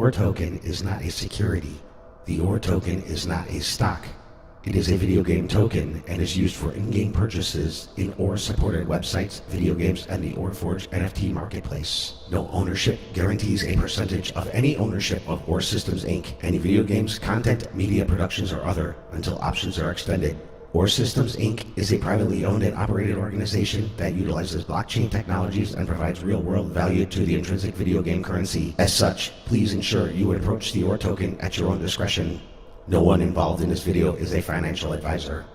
ORE token is not a security. The ORE token is not a stock. It is a video game token and is used for in-game purchases in ORE-supported websites, video games, and the OREforge NFT marketplace. No ownership guarantees a percentage of any ownership of ORE Systems Inc., any video games, content, media productions, or other, until options are extended. ORE Systems Inc. is a privately owned and operated organization that utilizes blockchain technologies and provides real-world value to the intrinsic video game currency. As such, please ensure you approach the ORE token at your own discretion. No one involved in this video is a financial advisor.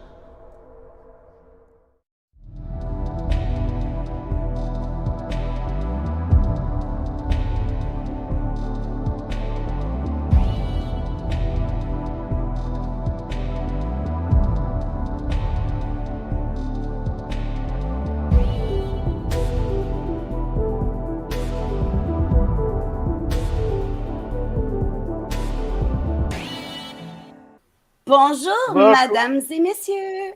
Bonjour, mesdames et messieurs,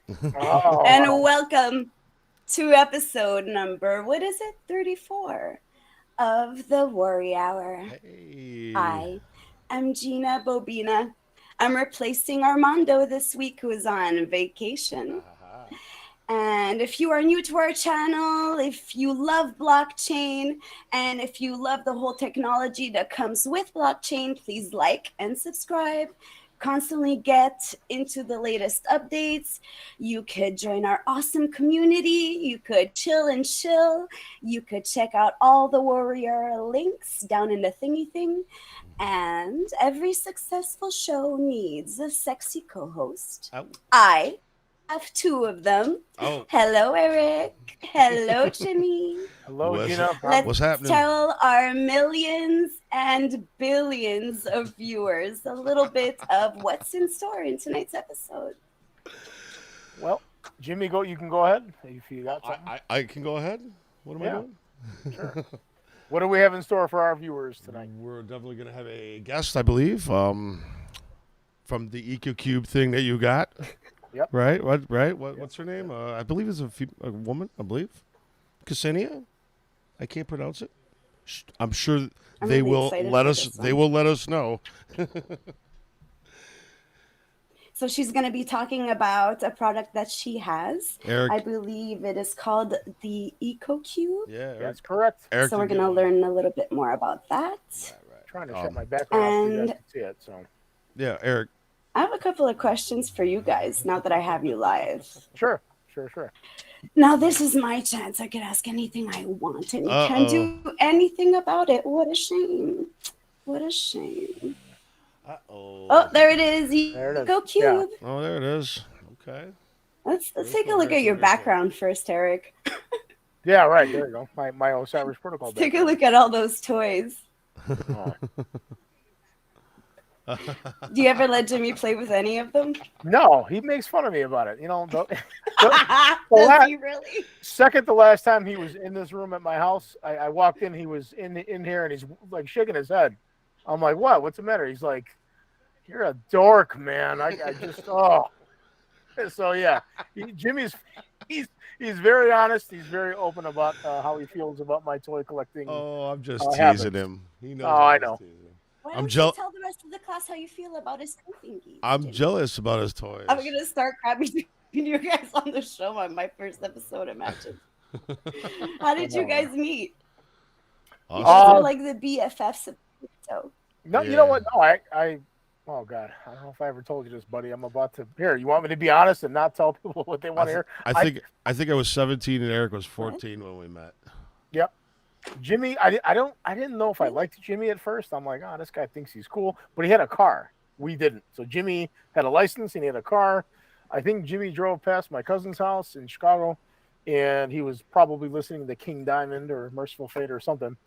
and welcome to episode number, 34 of the Warri'ORE. Hey. I am Gina Bobina. I'm replacing Armando this week, who is on vacation. And if you are new to our channel, if you love blockchain, and if you love the whole technology that comes with blockchain, please like and subscribe. Constantly get into the latest updates. You could join our awesome community. You could chill and chill. You could check out all the Warrior links down in the thingy thing. And every successful show needs a sexy co-host. Oh. I have two of them. Oh. Hello, Eric. Hello, Jimmy. Hello, Gina. What's happening? Tell our millions and billions of viewers a little bit of what's in store in tonight's episode. Well, Jimmy, you can go ahead if you got something. I can go ahead. What am I doing? Sure. What do we have in store for our viewers tonight? We're definitely going to have a guest, I believe, from the EcoCube thing that you got. Yep. Right? What's her name? I believe it's a woman, I believe. Ksenia? I can't pronounce it. I'm sure they will let us. They will let us know. So she's going to be talking about a product that she has. Eric. I believe it is called the EcoCube. Yeah, That's correct. Eric, So we're going to learn a little bit more about that. Right. Trying to shut my background off so you guys can see it. So. Yeah, Eric. I have a couple of questions for you guys now that I have you live. Sure. Now, this is my chance. I could ask anything I want, and you can't do anything about it. What a shame. What a shame. Uh-oh. Oh, there it is. There it is. Go Cube. Yeah. Oh, there it is. Okay. Let's take a look at your background first, Eric. Yeah, right. There you go. My Osiris protocol. Take a look at all those toys. Oh. Do you ever let Jimmy play with any of them? No, he makes fun of me about it. You know, Does he really? Second to last time he was in this room at my house, I walked in, he was in here, and he's like shaking his head. I'm like, what? What's the matter? He's like, you're a dork, man. I just, oh. So, yeah, Jimmy's very honest. He's very open about how he feels about my toy collecting. Oh, I'm just teasing him. He knows. Oh, I know. Why don't you tell the rest of the class how you feel about his toy thingy? I'm jealous about his toys. I'm going to start crapping you guys on the show on my first episode, imagine. How did you guys meet? You guys are like the BFFs of crypto. No, yeah. You know what? No, I oh God, I don't know if I ever told you this, buddy. I'm about to. Here, you want me to be honest and not tell people what they want to hear? I think I was 17 and Eric was 14 when we met. Yep. Jimmy, I didn't know if I liked Jimmy at first. I'm like, oh, this guy thinks he's cool, but he had a car. We didn't. So Jimmy had a license and he had a car. I think Jimmy drove past my cousin's house in Chicago, and he was probably listening to King Diamond or Merciful Fate or something.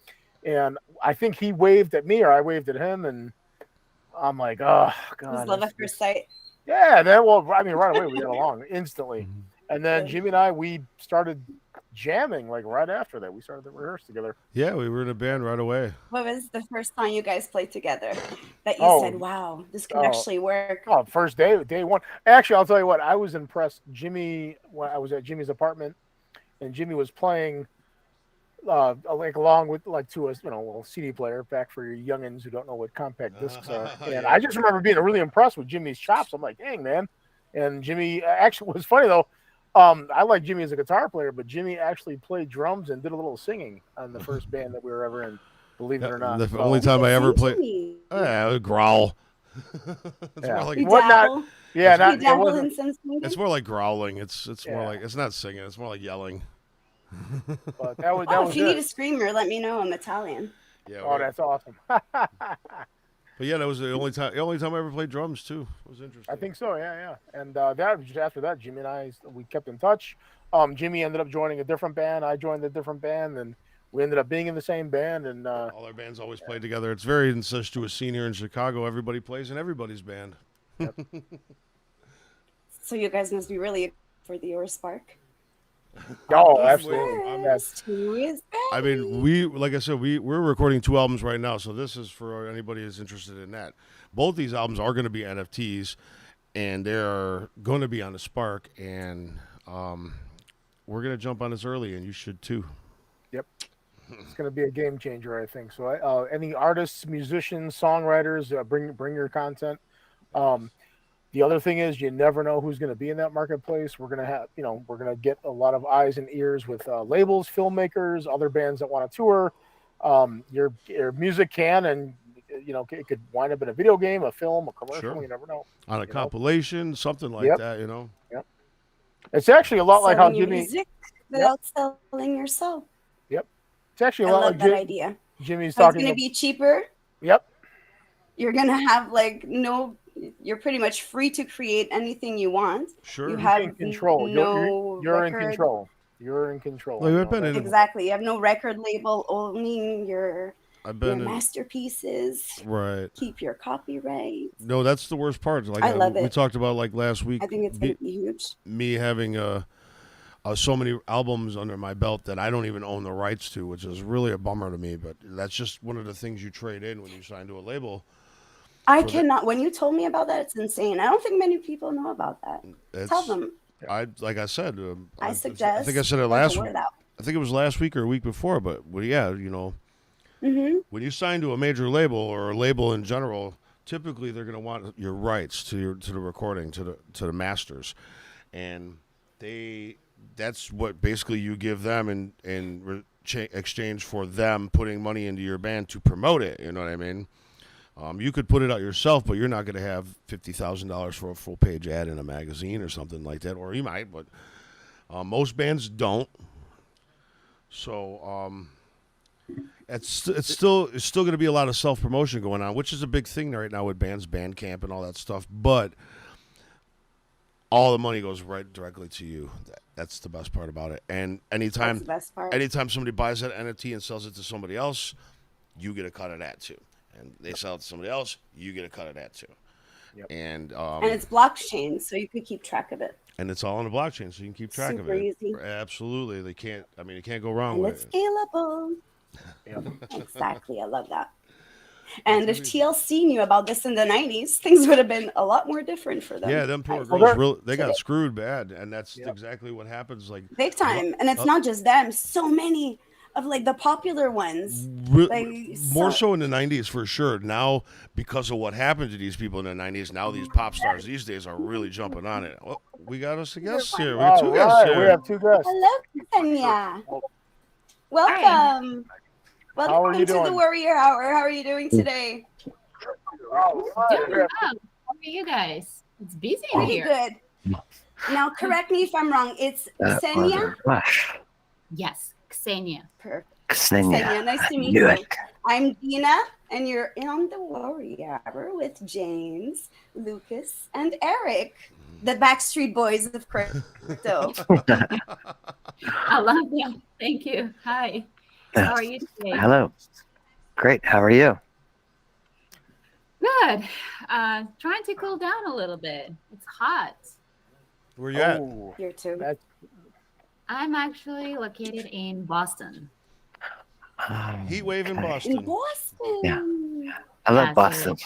And I think he waved at me or I waved at him, and I'm like, oh God. It was love at first sight. Yeah. Then, right away we got along instantly. And then Jimmy and I, we started jamming like right after that. We started to rehearse together. Yeah, we were in a band right away. What was the first song you guys played together that you said, wow, this can actually work? Oh, first day one. Actually, I'll tell you what, I was impressed. Jimmy, when I was at Jimmy's apartment, and Jimmy was playing like along with like to a little CD player back for your youngins who don't know what compact discs are. And I just remember being really impressed with Jimmy's chops. I'm like, dang man. And Jimmy actually was funny though. I like Jimmy as a guitar player, but Jimmy actually played drums and did a little singing on the first band that we were ever in. Believe it or not. The only time I ever played, growl. It's more like dabble. Yeah, not. You dabble in some singing? It's more like growling. It's more like it's not singing. It's more like yelling. But that was if you need a screamer, let me know. I'm Italian. Yeah. Oh, that's awesome. But yeah, that was the only time I ever played drums too. It was interesting. I think so. Yeah. And that was just after that, Jimmy and I we kept in touch. Jimmy ended up joining a different band. I joined a different band, and we ended up being in the same band. And all our bands always played together. It's very incestuous scene here in Chicago. Everybody plays in everybody's band. Yep. So you guys must be really for the Or Spark. Oh, absolutely. I mean, like I said, we're recording 2 albums right now, so this is for anybody who's interested in that. Both these albums are going to be NFTs, and they're going to be on the Spark, and we're going to jump on this early, and you should too. Yep. It's going to be a game changer, I think. So any artists, musicians, songwriters, bring your content. The other thing is you never know who's going to be in that marketplace. We're going to have, we're going to get a lot of eyes and ears with labels, filmmakers, other bands that want to tour. Your music can, and it could wind up in a video game, a film, a commercial. Sure. You never know. On a compilation, something like that, Yep. It's actually a lot like how your Jimmy. Music without selling yourself. Yep. It's actually a lot like that idea. Jimmy's talking. It's talking. going to be cheaper. Yep. You're going to have you're pretty much free to create anything you want. Sure. You have in control. No you're in record. control. You're in control. Well, exactly. You have no record label owning your masterpieces. Right. Keep your copyright. No, that's the worst part. Like I love it. We talked about like last week. I think it's going to be huge. Me having so many albums under my belt that I don't even own the rights to, which is really a bummer to me. But that's just one of the things you trade in when you sign to a label. I cannot. When you told me about that, it's insane. I don't think many people know about that. Tell them. Like I said, I suggest. I think I said it last week. I think it was last week or a week before. But yeah, when you sign to a major label or a label in general, typically they're going to want your rights to the recording, to the masters, and that's what basically you give them in exchange for them putting money into your band to promote it. You know what I mean? You could put it out yourself, but you're not going to have $50,000 for a full-page ad in a magazine or something like that. Or you might, but most bands don't. So it's still going to be a lot of self-promotion going on, which is a big thing right now with bands, Bandcamp, and all that stuff. But all the money goes right directly to you. That's the best part about it. And anytime somebody buys that NFT and sells it to somebody else, you get a cut of that too. And they sell it to somebody else, you get a cut of that too. Yep. And it's blockchain, so you could keep track of it. And it's all on the blockchain, so you can keep track of it. Super easy. Absolutely. You can't go wrong with it. And it's scalable. Exactly. I love that. And if TLC knew about this in the 90s, things would have been a lot more different for them. Yeah, them poor girls, they got screwed bad. And that's exactly what happens. Like big time. And it's not just them. So many of like the popular ones. More so in the 90s for sure. Now, because of what happened to these people in the 90s, now these pop stars these days are really jumping on it. Well, we got us a guest here. We got two guests here. We have two guests. Hello, Ksenia. Welcome. Welcome to the Warrior Hour. How are you doing today? Doing well. How are you guys? It's busy in here. Good. Now, correct me if I'm wrong. It's Ksenia? Yes, Ksenia. Perfect. Ksenia. Nice to meet you. I'm Gina, and you're on the Warrior Hour with James, Lucas, and Eric, the Backstreet Boys of crypto. I love them. Thank you. Hi. How are you today? Hello. Great. How are you? Good. Trying to cool down a little bit. It's hot. Where you at? Here too. I'm actually located in Boston. Heat wave in Boston. In Boston. Yeah. I love Boston.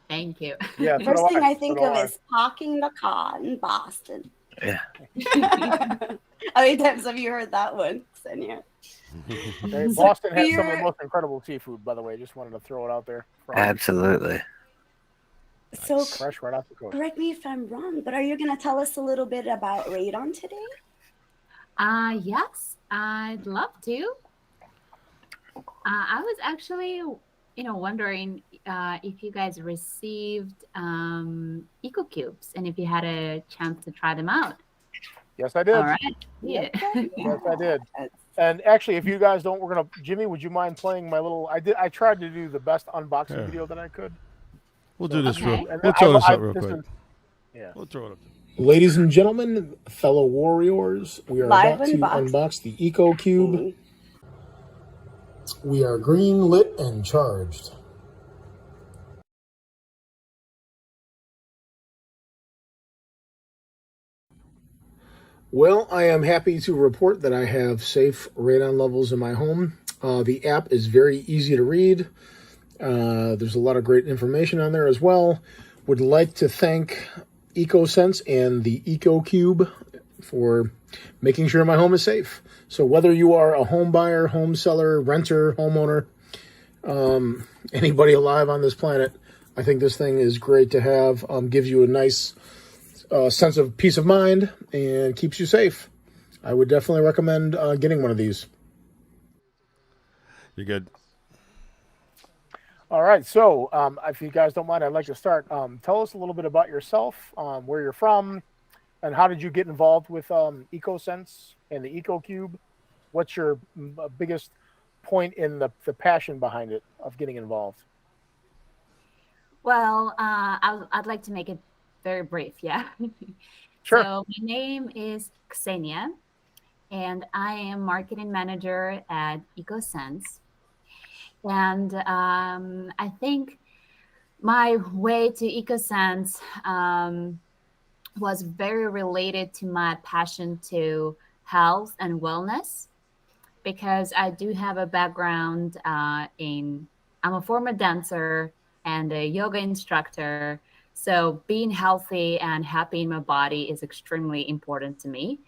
Thank you. Yeah. First thing I think of is parking the car in Boston. Yeah. How many times have you heard that one, Ksenia? Okay, Boston has some of the most incredible seafood, by the way. Just wanted to throw it out there. Absolutely. So fresh right off the coast. Correct me if I'm wrong, but are you going to tell us a little bit about Radon today? Yes, I'd love to. I was actually, wondering if you guys received Eco Cubes and if you had a chance to try them out. Yes, I did. All right. Yeah. Yes, I did. And actually, if you guys don't, Jimmy, would you mind playing my little? I tried to do the best unboxing video that I could. We'll do this okay. We'll throw this up real quick. Yeah. We'll throw it up. Ladies and gentlemen, fellow warriors, we are Live about to unbox. unbox the Eco Cube. We are green, lit, and charged. Well, I am happy to report that I have safe radon levels in my home. The app is very easy to read. There's a lot of great information on there as well. Would like to thank EcoSense and the Eco Cube for making sure my home is safe. So whether you are a home buyer, home seller, renter, homeowner, anybody alive on this planet, I think this thing is great to have. Gives you a nice sense of peace of mind and keeps you safe. I would definitely recommend getting one of these. You're good. All right. So, if you guys don't mind, I'd like to start. Tell us a little bit about yourself, where you're from, and how did you get involved with EcoSense and the Eco Cube? What's your biggest point in the passion behind it of getting involved? Well, I'd like to make it very brief. Yeah. Sure. So my name is Ksenia, and I am marketing manager at EcoSense. And I think my way to EcoSense was very related to my passion to health and wellness, because I do have a background I'm a former dancer and a yoga instructor. So being healthy and happy in my body is extremely important to me.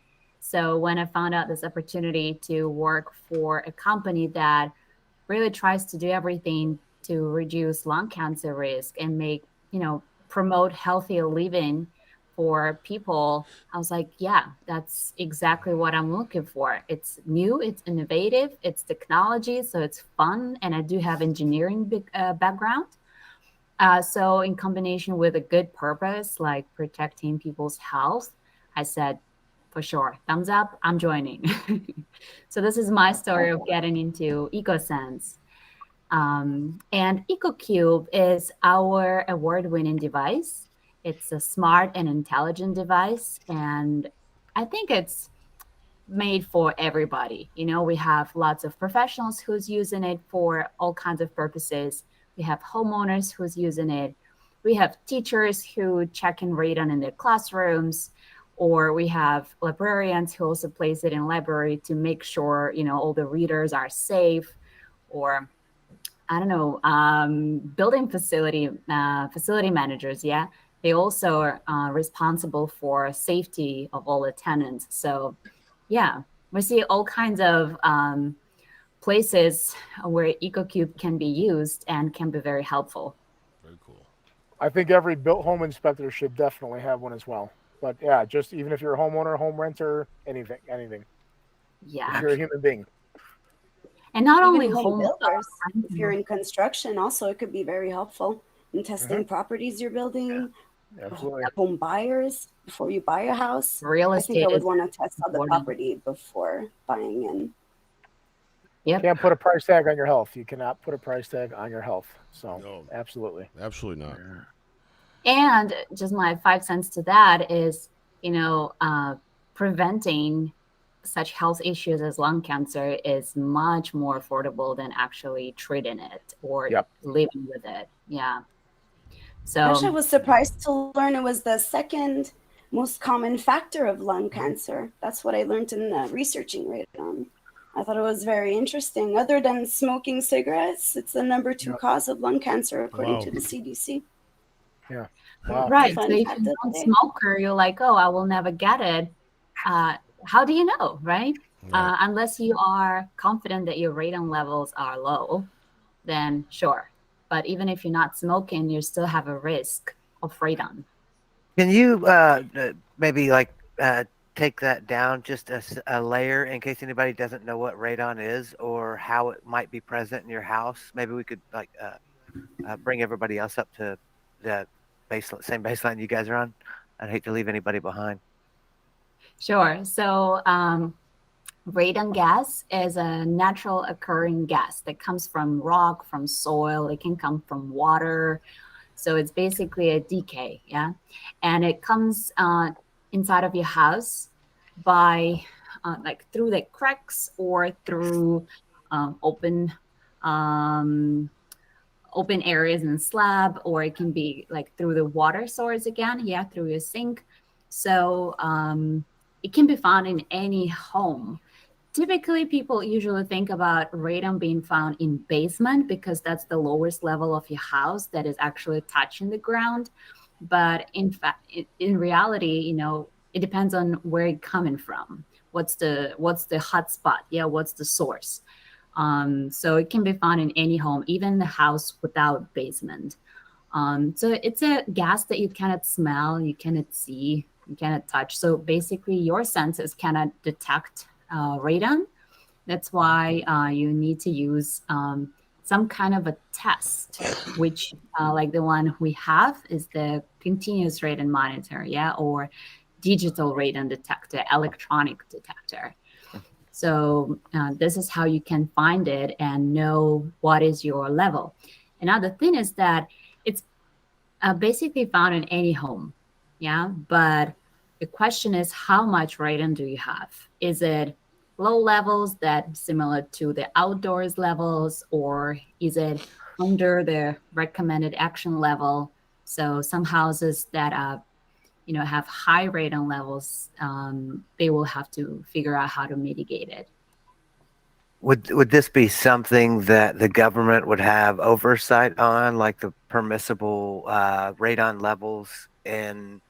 So when I found out this opportunity to work for a company that really tries to do everything to reduce lung cancer risk and promote healthier living for people, I was like, yeah, that's exactly what I'm looking for. It's new, it's innovative, it's technology, so it's fun, and I do have engineering background. So in combination with a good purpose, like protecting people's health, I said, for sure, thumbs up, I'm joining. So this is my story of getting into EcoSense. And EcoCube is our award-winning device. It's a smart and intelligent device, and I think it's made for everybody. We have lots of professionals who's using it for all kinds of purposes. We have homeowners who's using it. We have teachers who check in radon in their classrooms, or we have librarians who also place it in library to make sure, all the readers are safe, or I don't know, building facility managers. Yeah. They also are responsible for safety of all the tenants. So yeah, we see all kinds of places where EcoCube can be used and can be very helpful. Very cool. I think every built home inspector should definitely have one as well. But yeah, just even if you're a homeowner, home renter, anything. Yeah. If you're a human being. And not Even only home home builders, if you're in construction, also it could be very helpful in testing properties you're building. Absolutely. Home buyers, before you buy a house, real I estate think I would is want to test out the important. property before buying in. Yep. You can't put a price tag on your health. You cannot put a price tag on your health. So No. absolutely. Absolutely not. And just my 5 cents to that is, preventing such health issues as lung cancer is much more affordable than actually treating it or living with it. Yeah. So Actually, I was surprised to learn it was the second most common factor of lung cancer. That's what I learned in researching radon. I thought it was very interesting. Other than smoking cigarettes, it's the number 2 cause of lung cancer, according to the CDC. Yeah. Wow. right. So Fun if fact you're of not the a day. smoker, you're like, oh, I will never get it. how do you know, right? Right. Unless you are confident that your radon levels are low, then sure. But even if you're not smoking, you still have a risk of radon. Can you maybe like take that down just a layer in case anybody doesn't know what radon is or how it might be present in your house? Maybe we could like bring everybody else up to the same baseline you guys are on. I'd hate to leave anybody behind. Sure. So radon gas is a natural occurring gas that comes from rock, from soil. It can come from water. So it's basically a decay, yeah? And it comes inside of your house by like through the cracks or through open open areas in slab, or it can be like through the water source again, yeah, through your sink. So it can be found in any home. Typically, people usually think about radon being found in basement because that's the lowest level of your house that is actually touching the ground. But in fact, in reality, you know, it depends on where it's coming from. What's the hot spot? Yeah, what's the source? So it can be found in any home, even the house without basement. So it's a gas that you cannot smell, you cannot see, you cannot touch. So basically, your senses cannot detect radon. That's why you need to use some kind of a test, which like the one we have is the continuous radon monitor, yeah, or digital radon detector, electronic detector. So this is how you can find it and know what is your level. Another thing is that it's basically found in any home, yeah, but the question is how much radon do you have? Is it low levels that similar to the outdoors levels, or is it under the recommended action level? So some houses that have high radon levels, they will have to figure out how to mitigate it. Would this be something that the government would have oversight on, like the permissible radon levels in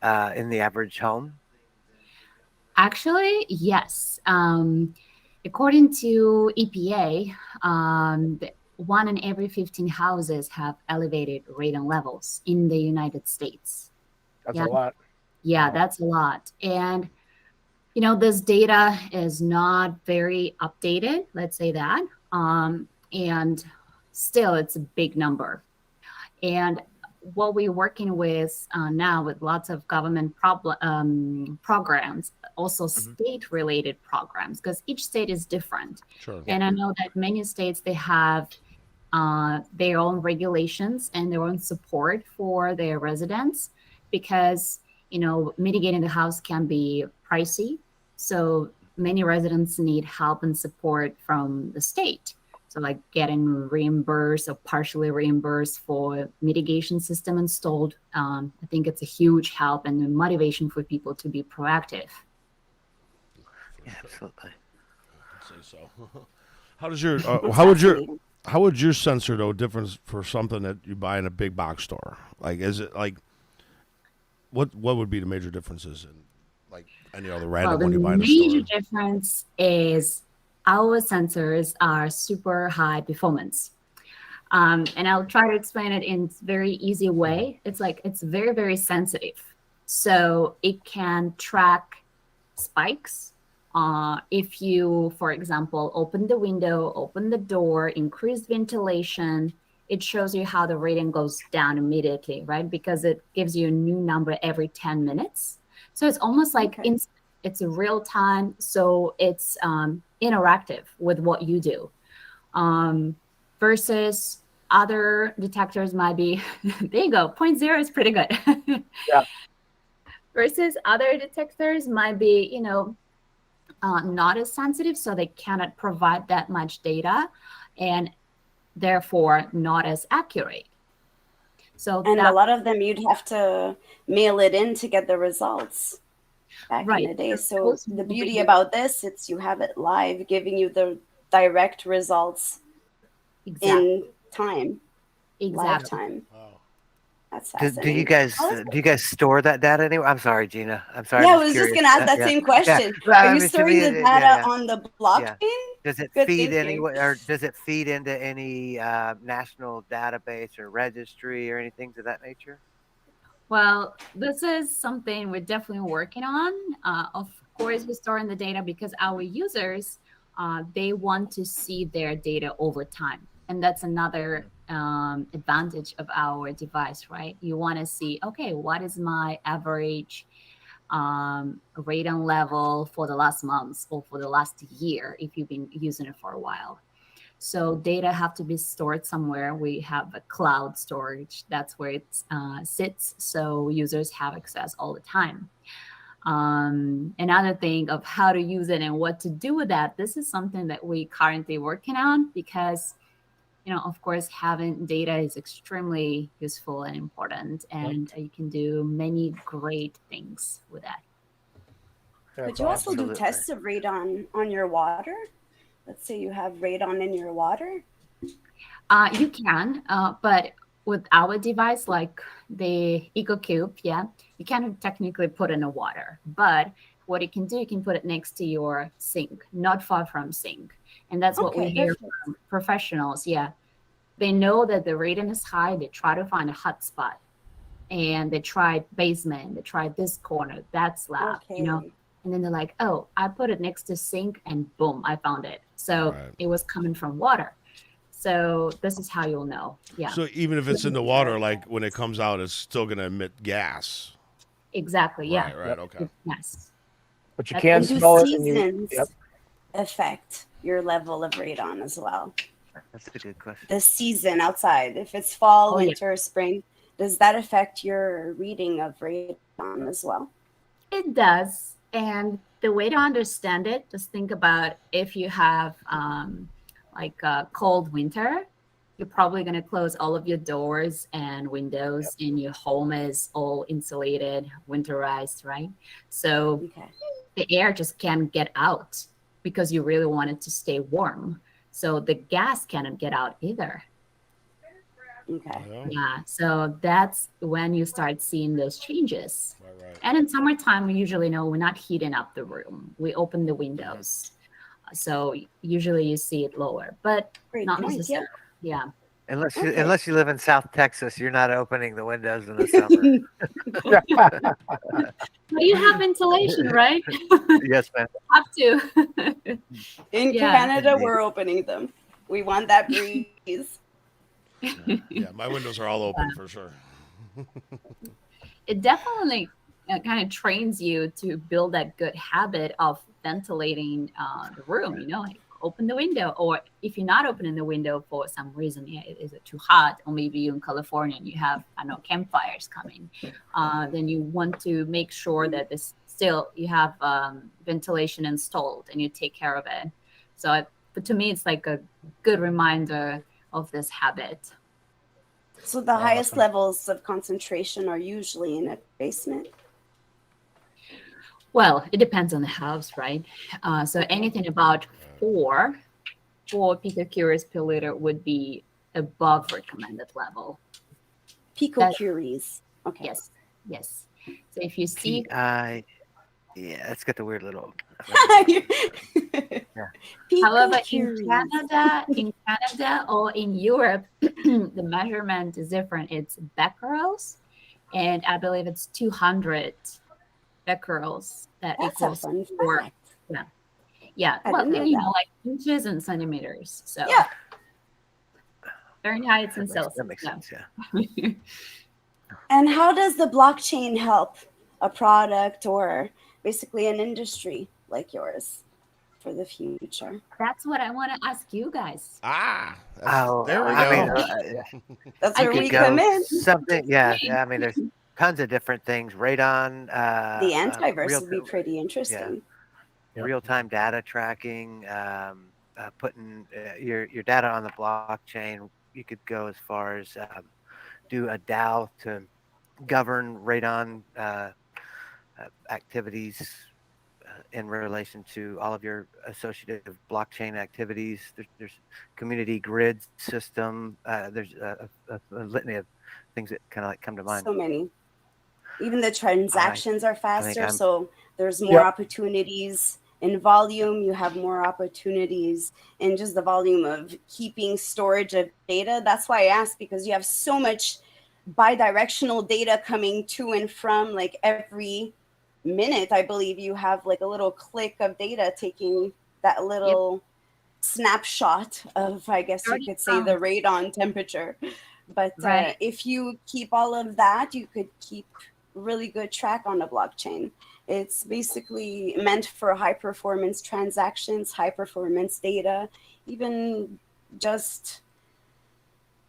the average home? Actually, yes. According to EPA, 1 in every 15 houses have elevated radon levels in the United States. That's a lot. Yeah, Wow. that's a lot. And, this data is not very updated, let's say that. And still, it's a big number. And what we're working with now with lots of government programs, also state-related programs, because each state is different. Sure. And I know that many states, they have their own regulations and their own support for their residents because, mitigating the house can be pricey. So many residents need help and support from the state. So like getting reimbursed or partially reimbursed for mitigation system installed. I think it's a huge help and a motivation for people to be proactive. Yeah, absolutely. I'd say so. How does your It's how fascinating. would your sensor know difference for something that you buy in a big box store? Like, is it like what would be the major differences in like any other Well, random the one you buy in a major store? difference is our sensors are super high performance. And I'll try to explain it in a very easy way. It's very, very sensitive. So it can track spikes. If you, for example, open the window, open the door, increase ventilation, it shows you how the rating goes down immediately, right? Because it gives you a new number every 10 minutes. So it's almost like Okay. it's a real time. So it's interactive with what you do. Versus other detectors might be, there you go, 0.0 is pretty good. Yeah. Versus other detectors might be, not as sensitive, so they cannot provide that much data and therefore not as accurate. So And a that, lot of them you'd have to mail it in to get the results back in right. the day. So Those the will beauty be about this, it's you have it live, giving you the direct results exactly. in time, live Exactly. time. Wow. That's Do fascinating. you guys store that data anywhere? I'm sorry, Gina. I'm sorry. Yeah, I'm I just was just curious. gonna ask that Yeah, same yeah. question. Well, Are I you mean, to storing me, the yeah, data yeah, on the yeah. blockchain? Does it Good feed thinking. anywhere, or does it feed into any national database or registry or anything to that nature? Well, this is something we're definitely working on. Of course, we're storing the data because our users, they want to see their data over time. And that's another advantage of our device, right? You want to see, okay, what is my average radon level for the last months or for the last year if you've been using it for a while. So data have to be stored somewhere. We have a cloud storage. That's where it sits. So users have access all the time. Another thing of how to use it and what to do with that. This is something that we currently working on because, of course, having data is extremely useful and important, and you can do many great things with that. Could you also do Absolutely. tests of radon on your water? Let's say you have radon in your water. You can, but with our device, like the EcoCube, you can't technically put in the water. But what you can do, you can put it next to your sink, not far from sink. And that's what we hear from professionals. Yeah. They know that the radon is high. They try to find a hot spot. And they tried basement, they tried this corner, that slab, and then they're like, oh, I put it next to sink and boom, I found it. So it was coming from water. So this is how you'll know. Yeah. So even if it's in the water, like when it comes out, it's still going to emit gas. Exactly. Yeah. Right. Okay. Yes. But you can smell it. And seasons affect your level of radon as well? That's a good question. The season outside, if it's fall, winter, spring, does that affect your reading of radon as well? It does. And the way to understand it, just think about if you have like a cold winter, you're probably going to close all of your doors and windows and your home is all insulated, winterized, right? So the air just can't get out because you really want it to stay warm. So the gas cannot get out either. Yeah, so that's when you start seeing those changes. And in summertime, we usually know we're not heating up the room. We open the windows. So usually you see it lower, but not necessarily. Yeah. Unless you live in South Texas, you're not opening the windows in the summer. But you have ventilation, right? Yes, ma'am. Have to. In Canada, we're opening them. We want that breeze. Yeah, my windows are all open for sure. It definitely kind of trains you to build that good habit of ventilating the room, like open the window, or if you're not opening the window for some reason, is it too hot, or maybe you're in California and you have, campfires coming, then you want to make sure that you have ventilation installed and you take care of it. So but to me, it's like a good reminder of this habit. So the highest levels of concentration are usually in a basement? Well, it depends on the house, right? So anything about 4 picocuries per liter would be above recommended level. Picocuries. Okay. Yes. So if you see... Yeah, it's got the weird little... However, in Canada or in Europe, the measurement is different. It's becquerels, and I believe it's 200 becquerels. That's equals a fun 4. fact. Yeah. Well, like inches and centimeters. So Fahrenheit and Celsius. That makes sense. Yeah. And how does the blockchain help a product or basically an industry like yours for the future? That's what I want to ask you guys. There we go. That's where we come in. Something, I mean, there's tons of different things. Radon. The antivirus would be pretty interesting. Yeah. Real-time data tracking, putting your data on the blockchain. You could go as far as do a DAO to govern radon activities in relation to all of your associative blockchain activities. There's community grid system. There's a litany of things that kind of like come to mind. So many. Even the transactions are faster, I'm- so there's more opportunities in volume. You have more opportunities in just the volume of keeping storage of data. That's why I asked, because you have so much bidirectional data coming to and from, like every minute. I believe you have like a little click of data taking that little snapshot of, I guess you could say, the radon temperature. But if you keep all of that, you could keep really good track on the blockchain. It's basically meant for high performance transactions, high performance data, even just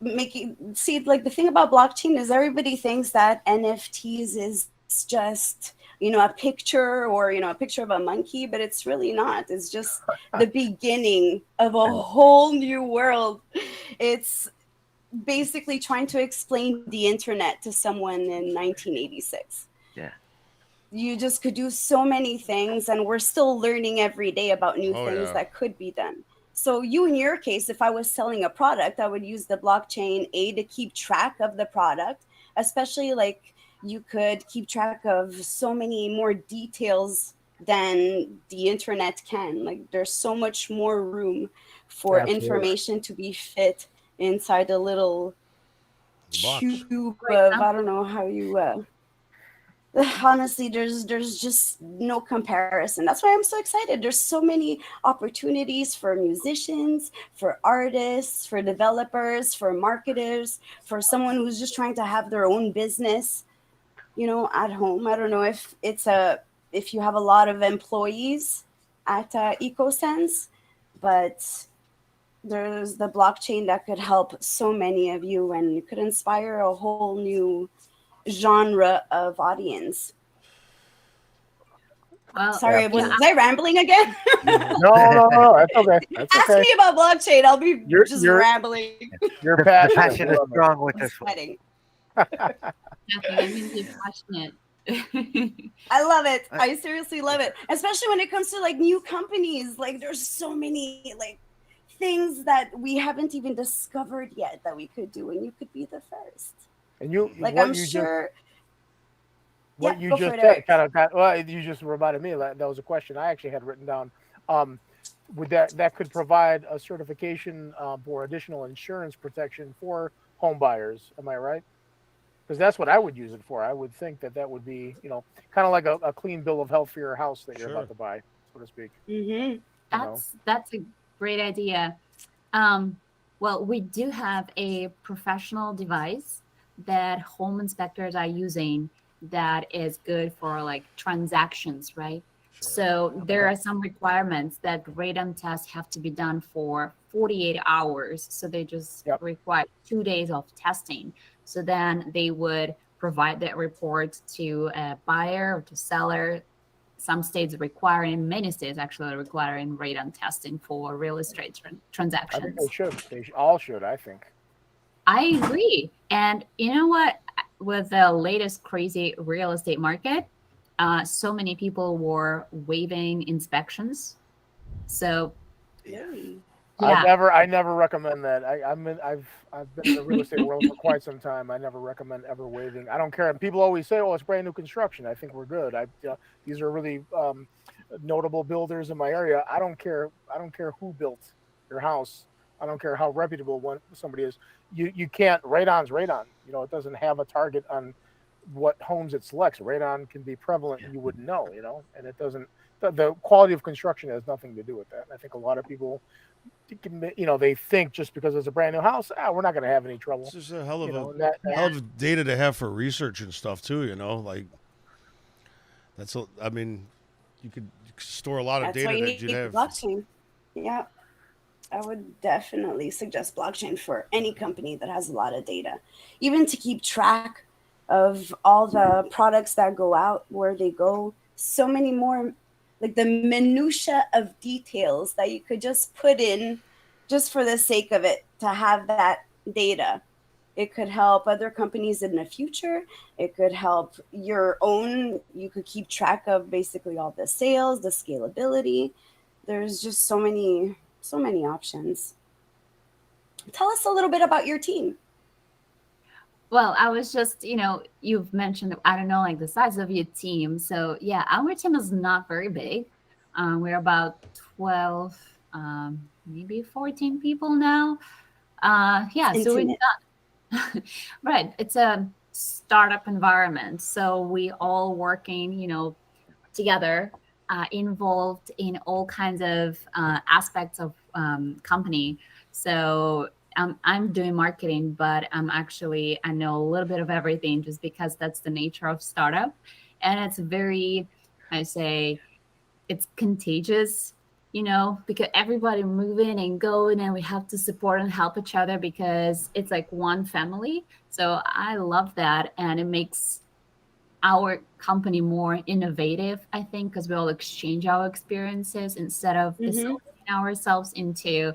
like the thing about blockchain is everybody thinks that NFTs is just, a picture or, a picture of a monkey, but it's really not. It's just the beginning of a whole new world. It's basically trying to explain the internet to someone in 1986. Yeah. You just could do so many things, and we're still learning every day about new things that could be done. So you, in your case, if I was selling a product, I would use the blockchain to keep track of the product, especially like you could keep track of so many more details than the internet can. Like there's so much more room for information to be fit inside a little tube of, I don't know how you honestly, there's just no comparison. That's why I'm so excited. There's so many opportunities for musicians, for artists, for developers, for marketers, for someone who's just trying to have their own business, at home. I don't know if if you have a lot of employees at EcoSense, but there's the blockchain that could help so many of you, and you could inspire a whole new genre of audience. Well, sorry, was I rambling again? No, that's okay. Ask me about blockchain. I'll be just rambling. You're passionate. Is strong with this one. Definitely passionate. I love it. I seriously love it, especially when it comes to like new companies. Like there's so many like things that we haven't even discovered yet that we could do, and you could be the first. And you, like, I'm sure. What you just said you just reminded me that was a question I actually had written down. Would that could provide a certification for additional insurance protection for home buyers? Am I right? Because that's what I would use it for. I would think that would be, kind of like a clean bill of health for your house that you're about to buy, so to speak. Mm-hmm. That's a great idea. Well, we do have a professional device that home inspectors are using that is good for like transactions, right? So there are some requirements that radon tests have to be done for 48 hours. So they just require 2 days of testing. So then they would provide that report to a buyer or to seller. Some states requiring, many states actually requiring radon testing for real estate transactions. I think they should. They all should, I think. I agree. And you know what? With the latest crazy real estate market, so many people were waiving inspections. So I never recommend that. I've been in the real estate world for quite some time. I never recommend ever waiving. I don't care. And people always say, "Oh, it's brand new construction." I think we're good. These are really notable builders in my area. I don't care. I don't care who built your house. I don't care how reputable somebody is. You can't. Radon's radon. It doesn't have a target on what homes it selects. Radon can be prevalent, and you wouldn't know. And it doesn't. The quality of construction has nothing to do with that. And I think a lot of people, they think just because it's a brand new house, we're not going to have any trouble. It's just a hell of hell of data to have for research and stuff too. Like that's. I mean, you could store a lot of data that you'd have. Blockchain. Yeah. I would definitely suggest blockchain for any company that has a lot of data, even to keep track of all the products that go out, where they go, so many more, like the minutia of details that you could just put in just for the sake of it, to have that data. It could help other companies in the future. It could help your own. You could keep track of basically all the sales, the scalability. There's just so many options. Tell us a little bit about your team. Well, I was just, you've mentioned, I don't know, like the size of your team. So, yeah, our team is not very big. We're about 12, maybe 14 people now. Yeah, so we're Intimate. not, right. It's a startup environment. So we all working, together, involved in all kinds of aspects of company. So I'm doing marketing, but I know a little bit of everything just because that's the nature of startup. And it's very, I say, it's contagious, because everybody moving and going and we have to support and help each other because it's like one family. So I love that. And it makes our company more innovative, I think, because we all exchange our experiences instead of Mm-hmm. isolating ourselves into,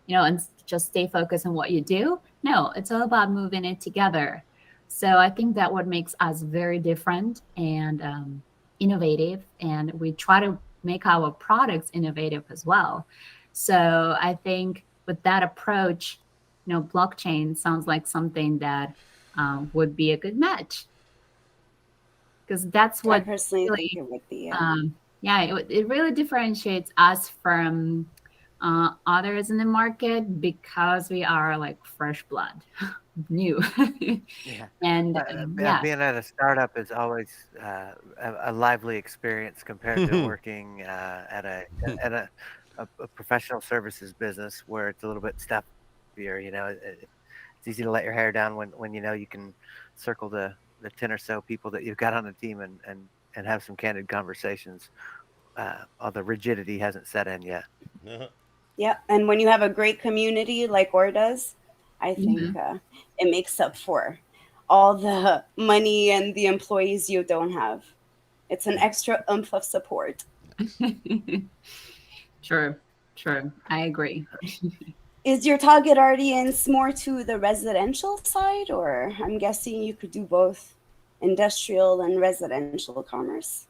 and just stay focused on what you do. No, it's all about moving it together. So I think that what makes us very different and innovative, and we try to make our products innovative as well. So I think with that approach, blockchain sounds like something that would be a good match because that's I what personally think really, it would be. yeah, it really differentiates us from others in the market because we are like fresh blood, new, Yeah. and yeah, Being at a startup is always a lively experience compared to working at a professional services business where it's a little bit stuffier. It's easy to let your hair down when you can circle the 10 or so people that you've got on the team and have some candid conversations. All the rigidity hasn't set in yet. Yeah, and when you have a great community like OR does, I think mhm. it makes up for all the money and the employees you don't have. It's an extra oomph of support. True, true. I agree. Is your target audience more to the residential side, or I'm guessing you could do both industrial and residential commerce?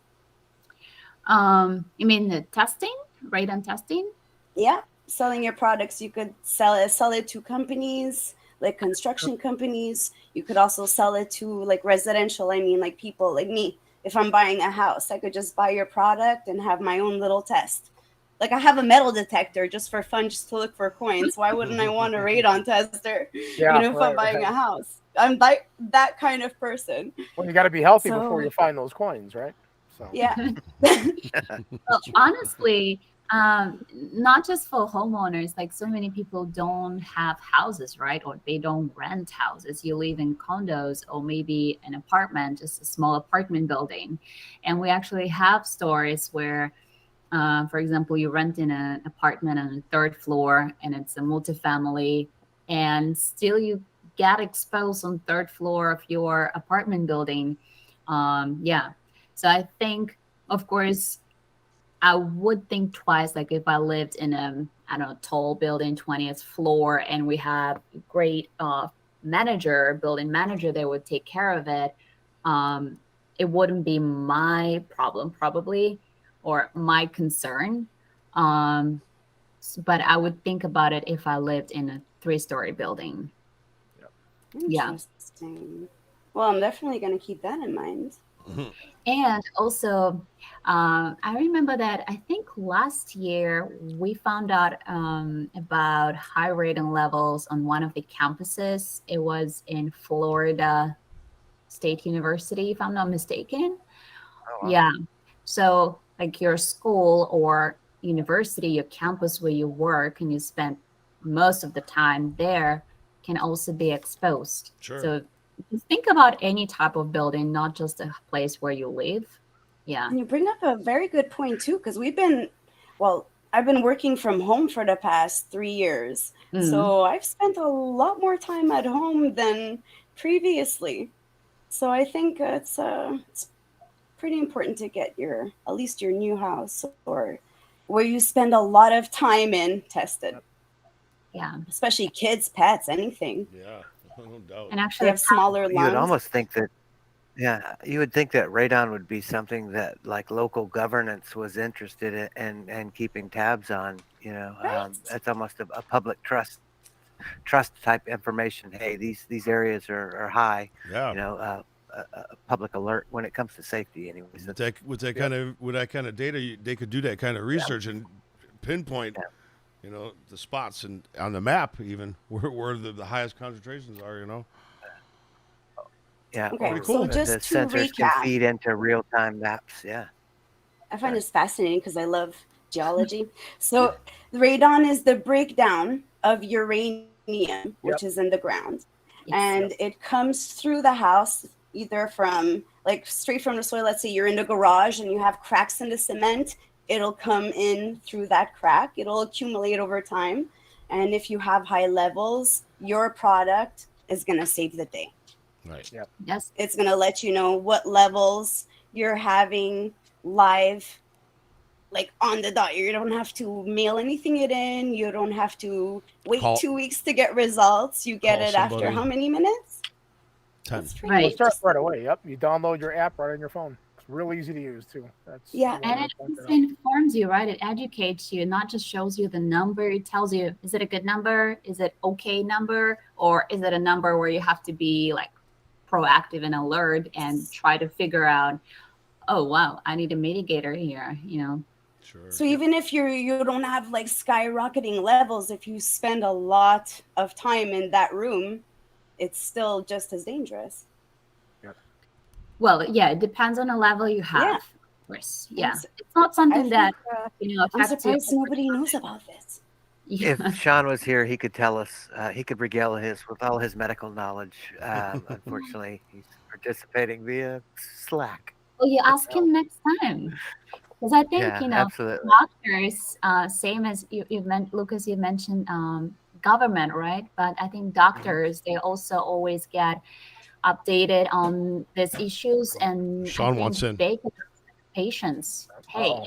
You mean the testing, right? On testing? Yeah, selling your products, you could sell it to companies like construction companies. You could also sell it to like residential. I mean, like people like me. If I'm buying a house, I could just buy your product and have my own little test. Like I have a metal detector just for fun, just to look for coins. Why wouldn't I want a radon tester? Yeah, If I'm right, buying right. a house, I'm that kind of person. Well, you got to be healthy before So you find those coins, right? So yeah. Well, honestly, not just for homeowners, like so many people don't have houses, right? Or they don't rent houses. You live in condos or maybe an apartment, just a small apartment building. And we actually have stories where, for example, you rent in an apartment on the third floor and it's a multifamily, and still you get exposed on third floor of your apartment building. Yeah. So I think, of course, I would think twice, like if I lived in a, I don't know, tall building, 20th floor, and we have great building manager that would take care of it. Um, it wouldn't be my problem probably, or my concern. Um, but I would think about it if I lived in a three-story building. Yeah. Interesting. Well, I'm definitely going to keep that in mind. And also, I remember that I think last year we found out about high rating levels on one of the campuses. It was in Florida State University, if I'm not mistaken. Oh, wow. Yeah. So, like your school or university, your campus where you work and you spend most of the time there can also be exposed. Sure. So, think about any type of building, not just a place where you live. Yeah. And you bring up a very good point too, because I've been working from home for the past 3 years. Mm. So I've spent a lot more time at home than previously. So I think it's pretty important to get at least your new house or where you spend a lot of time in tested, Yeah. especially kids, pets, anything. Yeah. No doubt. And They actually, have smaller You would lungs. almost think that, yeah, you would think that radon would be something that like local governance was interested in and keeping tabs on. Right. That's almost a public trust type information. Hey, these areas are high. Yeah. A public alert when it comes to safety. Anyways, With that kind of data, they could do that kind of research and pinpoint, Yeah. the spots and on the map even where the highest concentrations are. Yeah, Okay, or cool. so the just to sensors can recap, feed into real time maps. Yeah. I find this fascinating because I love geology. So radon is the breakdown of uranium, which is in the ground. Yes. And it comes through the house either from like straight from the soil. Let's say you're in the garage and you have cracks in the cement. It'll come in through that crack. It'll accumulate over time. And if you have high levels, your product is going to save the day. Right. Yes. It's going to let you know what levels you're having live, like on the dot. You don't have to mail anything in. You don't have to wait Call- 2 weeks to get results. You get Call it after somebody. how many minutes? 10. That's pretty Right. much It starts just- right away. Yep, you download your app right on your phone. It's real easy to use too. That's Yeah. And it also informs you, right? It educates you, not just shows you the number. It tells you, is it a good number? Is it okay number? Or is it a number where you have to be like proactive and alert and try to figure out, oh, wow, I need a mitigator here, Sure. So even if you don't have like skyrocketing levels, if you spend a lot of time in that room, it's still just as dangerous. Well, yeah, it depends on the level you have. Yeah. Of course. Yeah. s- It's not I something think, that, I'm affects you. surprised nobody knows about this. Yeah. If Sean was here, he could tell us. He could regale us with all his medical knowledge. Unfortunately, he's participating via Slack. Well, you ask him next time. Because I think, Yeah, absolutely. doctors, same as you've mentioned, Lucas, you mentioned government, right? But I think doctors, they also always get updated on these issues. And I Sean think wants in. they can ask patients, hey,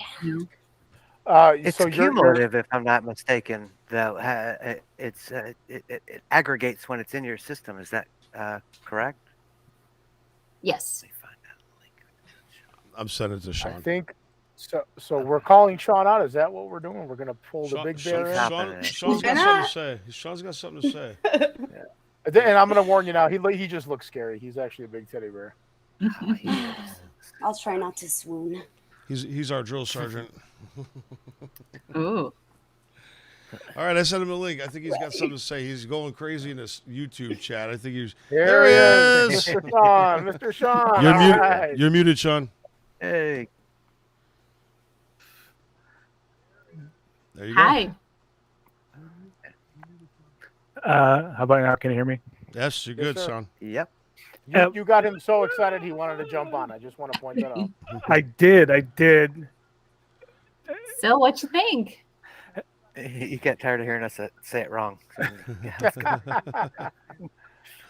It's so you're cumulative, if I'm not mistaken. Though it aggregates when it's in your system. Is that correct? yes. Let me find that link. I'm sending it to I Sean. think so. So we're calling Sean out. Is that what we're doing? We're gonna pull the Sean, big Sean, bear in. Happening. Sean's got Why something not? to say. Sean's got something to say. And I'm gonna warn you now. He just looks scary. He's actually a big teddy bear. Oh, he is. I'll try not to swoon. He's our drill sergeant. Ooh. All right, I sent him a link. I think he's got something to say. He's going crazy in this YouTube chat. I think he's There he is, Mr. Sean. Mr. Sean. You're all muted. right. You're muted, Sean. Hey, There you go. Hi. How about now? Can you hear me? Yes, you're Yes, good, sir. Sean. yep. You got him so excited he wanted to jump on. I just want to point that out. I did. So what you think? You get tired of hearing us say it wrong. So, yeah.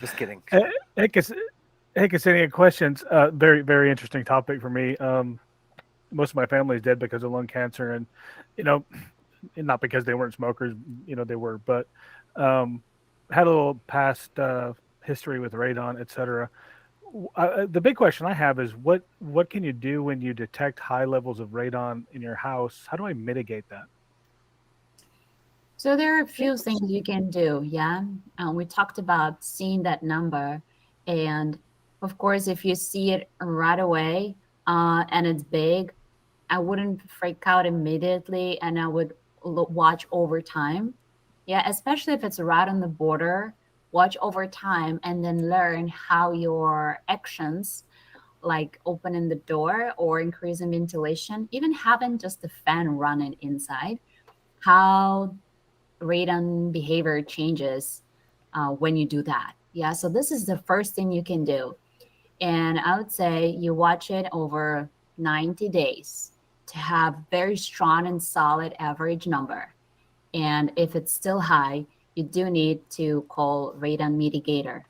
Just kidding. Hey, Ksenia, questions. Very, very interesting topic for me. Most of my family is dead because of lung cancer, and not because they weren't smokers. They were, but had a little past history with radon, etc. The big question I have is what can you do when you detect high levels of radon in your house? How do I mitigate that? So there are a few things you can do. Yeah. We talked about seeing that number. And of course, if you see it right away and it's big, I wouldn't freak out immediately and I would watch over time. Yeah. Especially if it's right on the border, watch over time and then learn how your actions, like opening the door or increasing ventilation, even having just the fan running inside, how radon behavior changes when you do that. Yeah, so this is the first thing you can do. And I would say you watch it over 90 days to have very strong and solid average number. And if it's still high, you do need to call radon mitigator.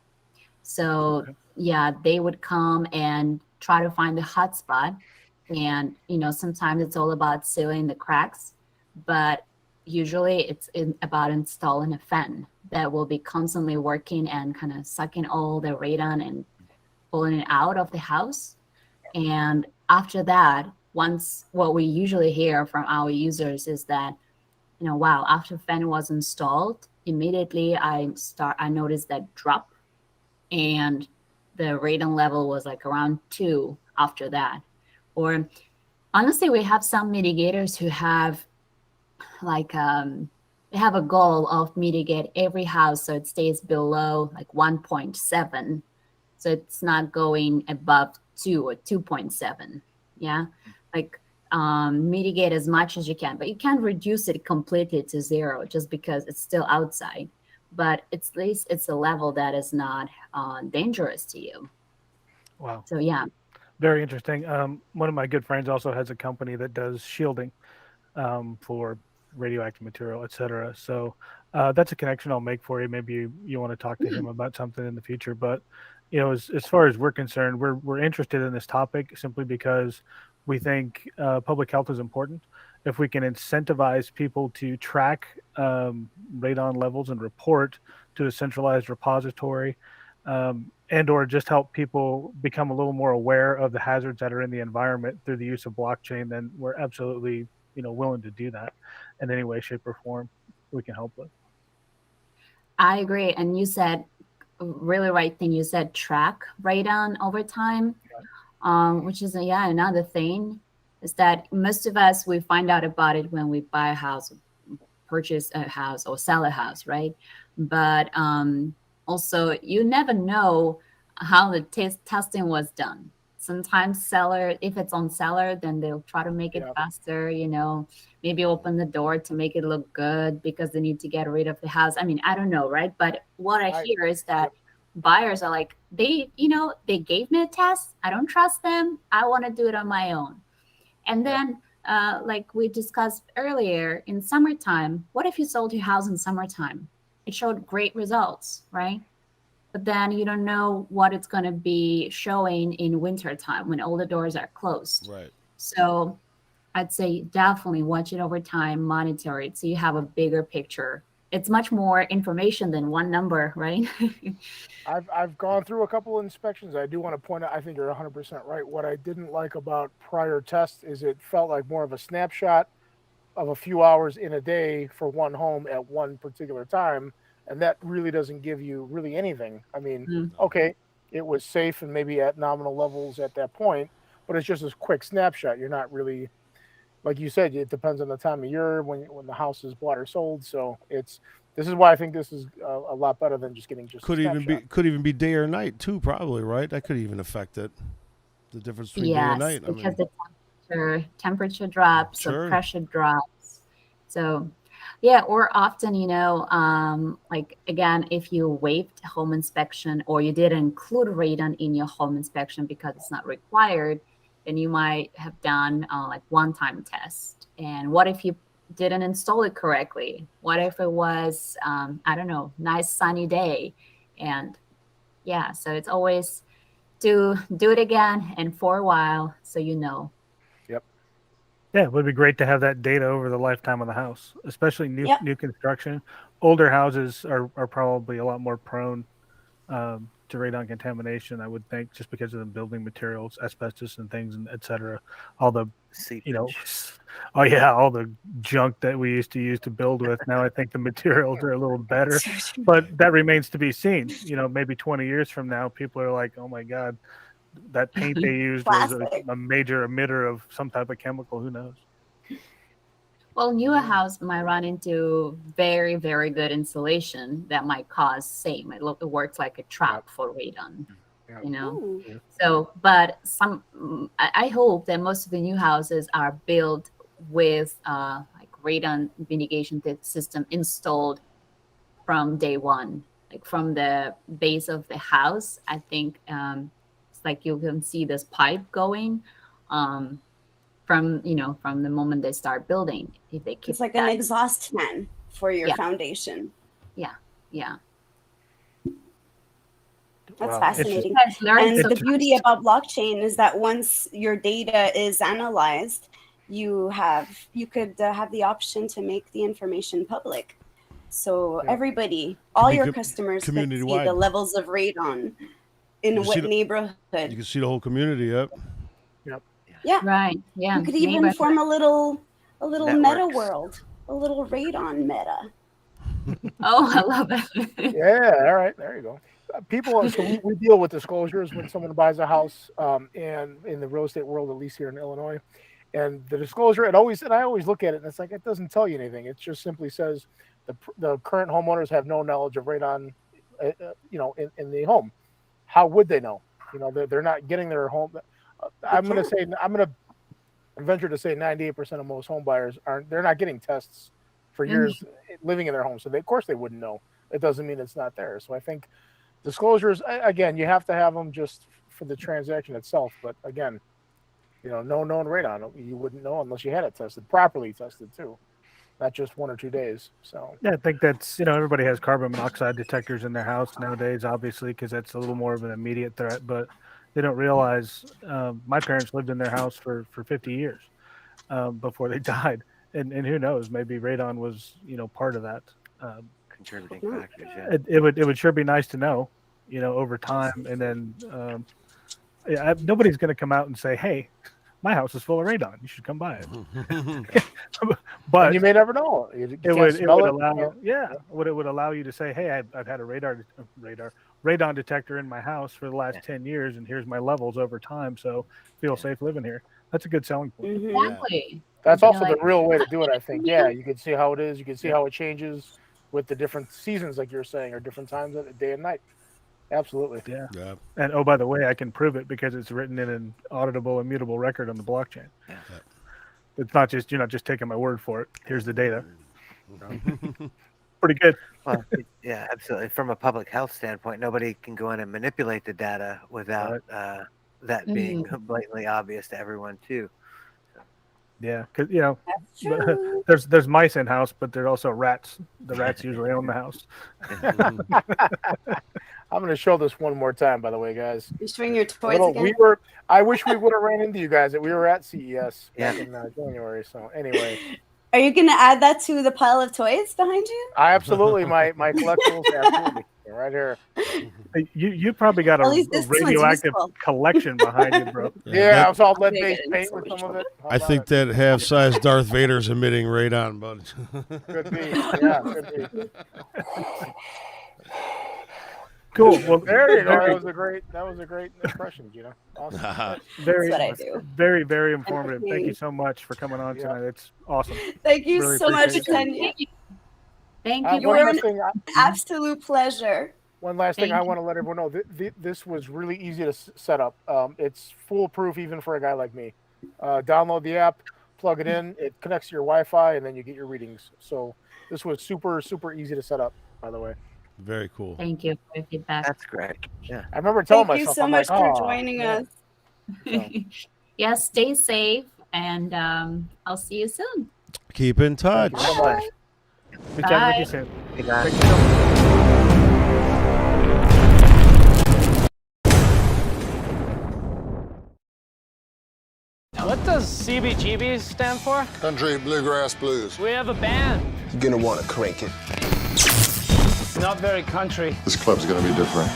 So yeah, they would come and try to find the hot spot. And, sometimes it's all about sealing the cracks, but usually it's about installing a fan. that will be constantly working and kind of sucking all the radon and pulling it out of the house. And after that, once what we usually hear from our users is that, wow, after fan was installed, immediately I noticed that drop, and the radon level was like around 2 after that. Or honestly, we have some mitigators who have like they have a goal of mitigate every house so it stays below like 1.7, so it's not going above 2 or 2.7. Yeah, like mitigate as much as you can, but you can't reduce it completely to 0 just because it's still outside. But at least it's a level that is not dangerous to you. Wow. So yeah. Very interesting. One of my good friends also has a company that does shielding for radioactive material, etc. So that's a connection I'll make for you. Maybe you want to talk to him about something in the future. But as far as we're concerned, we're interested in this topic simply because we think public health is important. If we can incentivize people to track radon levels and report to a centralized repository, and or just help people become a little more aware of the hazards that are in the environment through the use of blockchain, then we're absolutely willing to do that in any way, shape, or form we can help with. I agree. And you said really right thing. You said track radon over time, which is another thing is that most of us, we find out about it when we buy a house, purchase a house, or sell a house, right? But also, you never know how the testing was done. Sometimes seller, if it's on seller, then they'll try to make it faster, maybe open the door to make it look good because they need to get rid of the house. I mean, I don't know, right? But what I hear is that buyers are like, they gave me a test. I don't trust them. I want to do it on my own. And then, like we discussed earlier, in summertime, what if you sold your house in summertime? It showed great results, right? But then you don't know what it's going to be showing in wintertime when all the doors are closed. Right. So I'd say definitely watch it over time, monitor it so you have a bigger picture. It's much more information than one number, right? I've gone through a couple of inspections. I do want to point out, I think you're 100% right. What I didn't like about prior tests is it felt like more of a snapshot of a few hours in a day for one home at one particular time. And that really doesn't give you really anything. I mean, okay, it was safe and maybe at nominal levels at that point, but it's just a quick snapshot. You're not really, like you said, it depends on the time of year when the house is bought or sold. So this is why I think this is a lot better than just getting just could even be day or night too, probably, right? That could even affect it. The difference between day and night. Because the temperature drops, the pressure drops. So or often, like again, if you waived home inspection or you didn't include radon in your home inspection because it's not required, then you might have done like one-time test. And what if you didn't install it correctly? What if it was, I don't know, nice sunny day? And so it's always do it again and for a while so you know. Yeah, it would be great to have that data over the lifetime of the house, especially new construction. Older houses are probably a lot more prone to radon contamination, I would think, just because of the building materials, asbestos and things, and et cetera. All the, all the junk that we used to use to build with. Now I think the materials are a little better, but that remains to be seen. Maybe 20 years from now, people are like, oh my God, that paint they used was a major emitter of some type of chemical. Who knows? Well, newer house might run into very, very good insulation that might cause same. It works like a trap for radon, So, but I hope that most of the new houses are built with like radon mitigation system installed from day one, like from the base of the house. I think like you can see this pipe going from the moment they start building. If they keep it's like an exhaust fan for your foundation. Yeah. That's fascinating. And the beauty about blockchain is that once your data is analyzed, you could have the option to make the information public. So everybody, all be your customers can see community-wide. the levels of radon in You see what the- neighborhood. You can see the whole community. Yep. Yeah. Right. Yeah. You could even Neighborhood. form a little meta Networks. world, a little radon meta. Oh, I love it. Yeah, all right, there you go. People, so we deal with disclosures when someone buys a house, and in the real estate world, at least here in Illinois, and the disclosure, I always look at it, and it's like it doesn't tell you anything. It just simply says the current homeowners have no knowledge of radon, in the home. How would they know? They're not getting their home. I'm going to venture to say 98% of most home buyers they're not getting tests for years living in their home. So of course they wouldn't know. It doesn't mean it's not there. So I think disclosures, again, you have to have them just for the transaction itself. But again, no known radon, you wouldn't know unless you had it tested, properly tested too, not just 1 or 2 days. So Yeah, I think that's, everybody has carbon monoxide detectors in their house nowadays, obviously, because that's a little more of an immediate threat. But they don't realize my parents lived in their house for 50 years before they died. And who knows, maybe radon was, part of that. Contributing factors, yeah. It would sure be nice to know, over time. And then nobody's going to come out and say, hey, my house is full of radon. You should come by it. But and you may never know. It would allow you to say, hey, I've had a radon detector in my house for the last 10 years, and here's my levels over time. So feel safe living here. That's a good selling point. Exactly. That's also the real way to do it, I think. Yeah, you can see how it is. You can see how it changes with the different seasons, like you're saying, or different times of the day and night. Absolutely. Yeah. And by the way, I can prove it because it's written in an auditable, immutable record on the blockchain. Yeah. It's not just, you're not just taking my word for it. Here's the data. Pretty good. Well, yeah, absolutely. From a public health standpoint, nobody can go in and manipulate the data without that being blatantly obvious to everyone too. Yeah, because there's mice in house, but there's also rats. The rats usually own the house. I'm going to show this one more time, by the way, guys. You're showing your toys again? I wish we would have ran into you guys. We were at CES back in January. So anyway. Are you going to add that to the pile of toys behind you? Absolutely. My collectibles, absolutely. Right here. You probably got a radioactive collection behind you, bro. Yeah, I was all lead-based paint with some of it. I think that half-size Darth Vader's emitting radon, bud. Could be. Yeah, could be. Cool. Well, there you go. That was a great impression, Gina. Awesome. Very, That's what I do. very, very informative. Thank you so much for coming on tonight. It's awesome. Thank you Really so much, appreciate it. Tanya. Thank you. You were an absolute pleasure. One last thing I want to let everyone know. This was really easy to set up. It's foolproof even for a guy like me. Download the app, plug it in, it connects to your Wi-Fi, and then you get your readings. So this was super, super easy to set up, by the way. Very cool. Thank you for your feedback. That's great. Yeah. I remember telling Thank you myself, so much for joining us. Yes, stay safe, and I'll see you soon. Keep in touch. Thank you so much. Good chatting with you soon. Hey, guys. Thank you so much. What does CBGB stand for? Country Bluegrass Blues. We have a band. You're gonna want to crank it. Not very country. This club's gonna be different.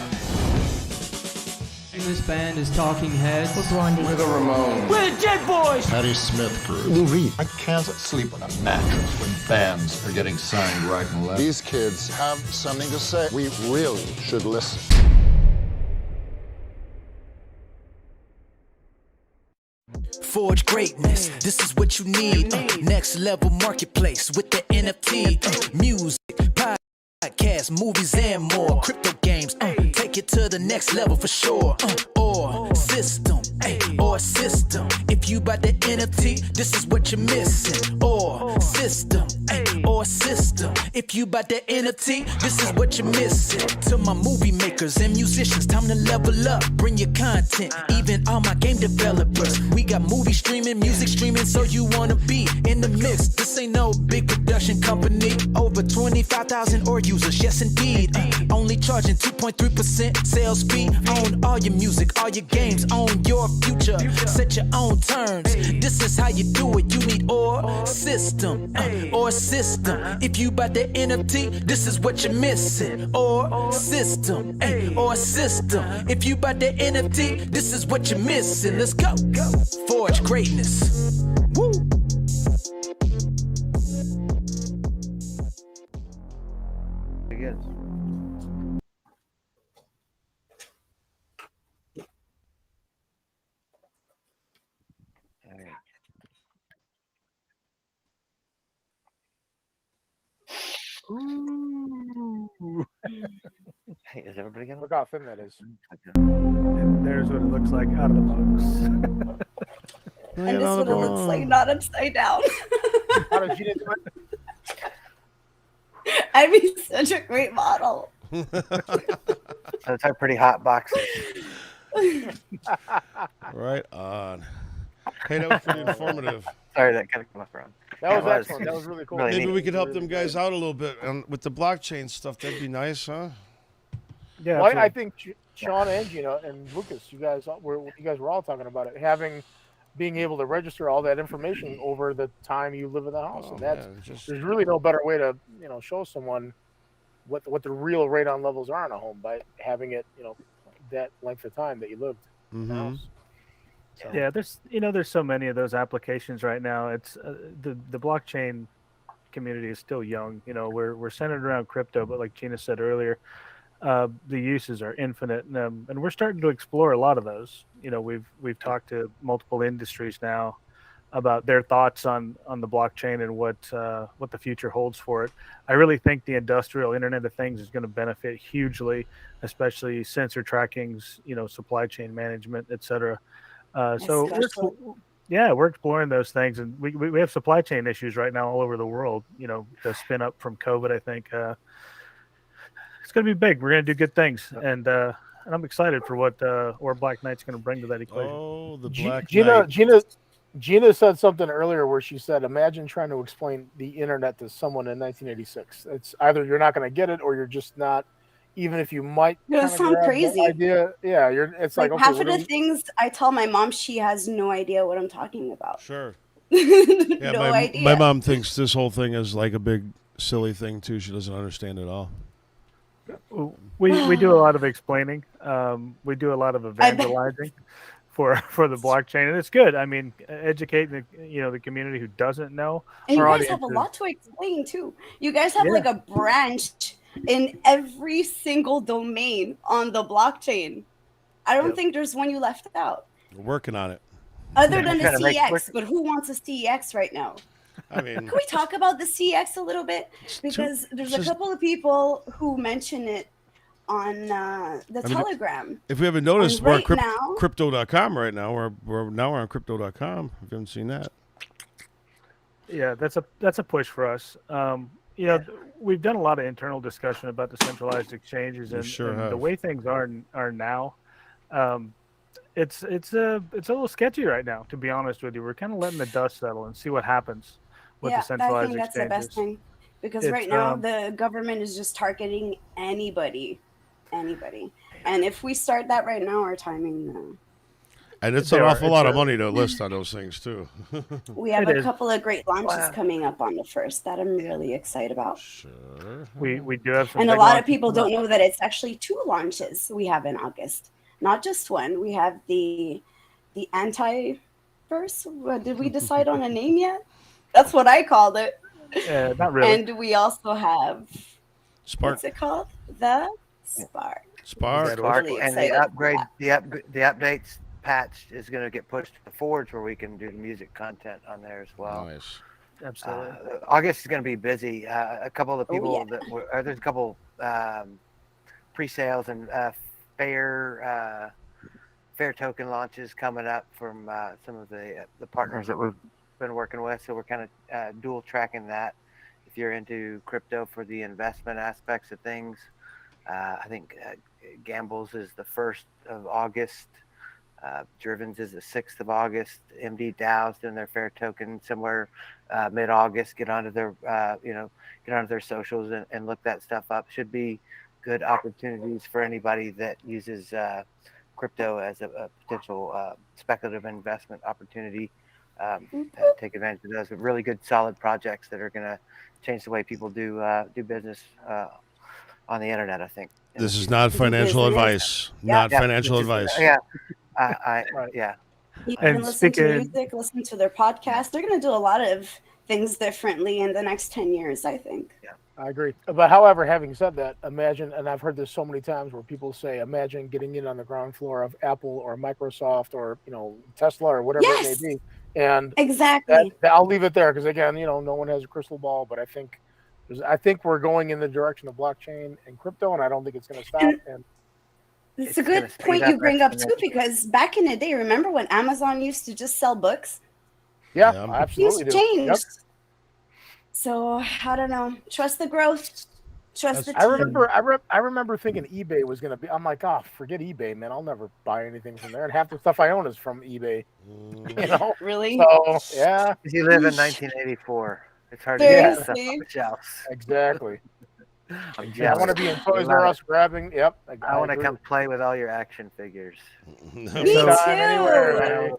This band is Talking Heads. We're the Ramones. We're the Jet Boys. Patti Smith Group. Lou Reed. I can't sleep on a mattress when bands are getting signed right and left. These kids have something to say. We really should listen. Forge greatness, this is what you need. Next level marketplace with the NFT. Music, podcasts, movies, and more. Crypto games, take it to the next level for sure. Or system, If you buy the NFT, this is what you're missing. Or system, If you buy the NFT, this is what you're missing. To my movie makers and musicians, time to level up. Bring your content, even all my game developers. We got movie streaming, music streaming, so you wanna be in the mix. This ain't no big production company. Over 25,000 or users, yes indeed. Only charging 2.3% sales fee. Own all your music, all your games, own your future. Set your own terms. This is how you do it. You need or system, If you buy the NFT, this is what you're missing. Or system, or system. If you buy the NFT, this is what you're missing. Let's go. Forge greatness. Woo. Again. Ooh. Hey, is everybody gonna Look how thin that is. And there's what it looks like out of the box. And this is what it looks like, not upside down. How did Gina do it? I'd be such a great model. Those are pretty hot boxes. Right on. Hey, that was pretty informative. Sorry, that kind of came off wrong. That was excellent. That was really cool. Maybe we could help them guys out a little bit with the blockchain stuff. That'd be nice, huh? Yeah, well, I think Sean and Gina and Lucas, you guys were all talking about it, being able to register all that information over the time you live in the house, and there's really no better way to show someone what the real radon levels are in a home by having it that length of time that you lived in the house. So. Yeah, there's so many of those applications right now. It's the blockchain community is still young. We're centered around crypto, but like Gina said earlier, the uses are infinite, and we're starting to explore a lot of those. We've talked to multiple industries now about their thoughts on the blockchain and what the future holds for it. I really think the industrial Internet of Things is going to benefit hugely, especially sensor trackings, supply chain management, etc. So we're exploring those things, and we have supply chain issues right now all over the world. The spin up from COVID, I think it's going to be big. We're going to do good things, and I'm excited for what Or Black Knight's going to bring to that equation. Oh, the Black Knight. Gina said something earlier where she said, "Imagine trying to explain the internet to someone in 1986. It's either you're not going to get it, or you're just not." Even if you might sound crazy. Idea, yeah, it's like okay, half of the things I tell my mom, she has no idea what I'm talking about. Sure. No idea. My mom thinks this whole thing is like a big silly thing too. She doesn't understand it all. We do a lot of explaining. We do a lot of evangelizing for the blockchain, and it's good. I mean, educating the community who doesn't know. And you guys have a lot to explain too. You guys have like a branch in every single domain on the blockchain. I don't think there's one you left out. We're working on it. Other than the CX, but who wants a CX right now? I mean, can we talk about the CX a little bit? Because there's a couple of people who mention it on the Telegram. If we haven't noticed, we're on crypto.com right now. We're on crypto.com. If you haven't seen that. Yeah, that's a push for us. We've done a lot of internal discussion about the centralized exchanges, and the way things are now. It's a little sketchy right now, to be honest with you. We're kind of letting the dust settle and see what happens with the centralized exchanges. I think that's the best thing, because right now the government is just targeting anybody, and if we start that right now, our timing. And it's an awful lot of money to list on those things too. We have a couple of great launches coming up on the 1st that I'm really excited about. Sure. We do have some. And a lot of people don't know that it's actually 2 launches we have in August, not just one. We have the anti-verse. Did we decide on a name yet? That's what I called it. Not really. And we also have Spark. What's it called? The Spark. Spark. Really and the upgrade, the updates patch is going to get pushed to the Forge, where we can do the music content on there as well. Nice. Absolutely. August is going to be busy. A couple of the people there's a couple pre-sales and fair token launches coming up from some of the partners that we've been working with. So we're kind of dual tracking that. If you're into crypto for the investment aspects of things, I think Gambles is the 1st of August. Drivens is the 6th of August. MD DAO's doing their fair token somewhere mid-August. Get onto their socials and look that stuff up. Should be good opportunities for anybody that uses crypto as a potential speculative investment opportunity. take advantage of those. Really good, solid projects that are going to change the way people do business on the internet. I think. This is not financial advice. Not financial advice. Yeah. Right. You And can listen to speaking- music, listen to their podcast. They're going to do a lot of things differently in the next 10 years, I think. I agree. But however, having said that, imagine, and I've heard this so many times where people say, imagine getting in on the ground floor of Apple or Microsoft or, Tesla or whatever it may be. And exactly. I'll leave it there because, again, no one has a crystal ball, but I think we're going in the direction of blockchain and crypto, and I don't think it's going to stop. And it's a good point you bring up, too, because back in the day, remember when Amazon used to just sell books? Yeah, absolutely. Things changed. Yep. So I don't know. Trust the growth. Trust the team. I remember thinking eBay was going to be. I'm like, forget eBay, man. I'll never buy anything from there. And half the stuff I own is from eBay. Really? So yeah. You live in 1984. It's hard to get stuff on the shelves. Exactly. I'm I want to be in Toys R Us grabbing. Yep. I want to come play with all your action figures. Me too.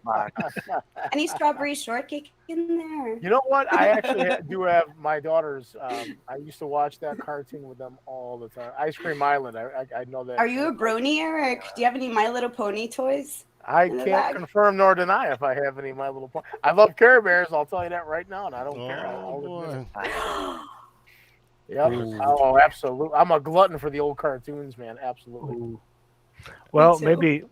Any strawberry shortcake in there? You know what? I actually do have my daughters. I used to watch that cartoon with them all the time. Ice Cream Island. I know that. Are you a brony, Eric? Do you have any My Little Pony toys? I can't confirm nor deny if I have any My Little Pony. I love Care Bears. I'll tell you that right now, and I don't care. Boy. Yep. Oh, absolutely. I'm a glutton for the old cartoons, man. Absolutely. Well, maybe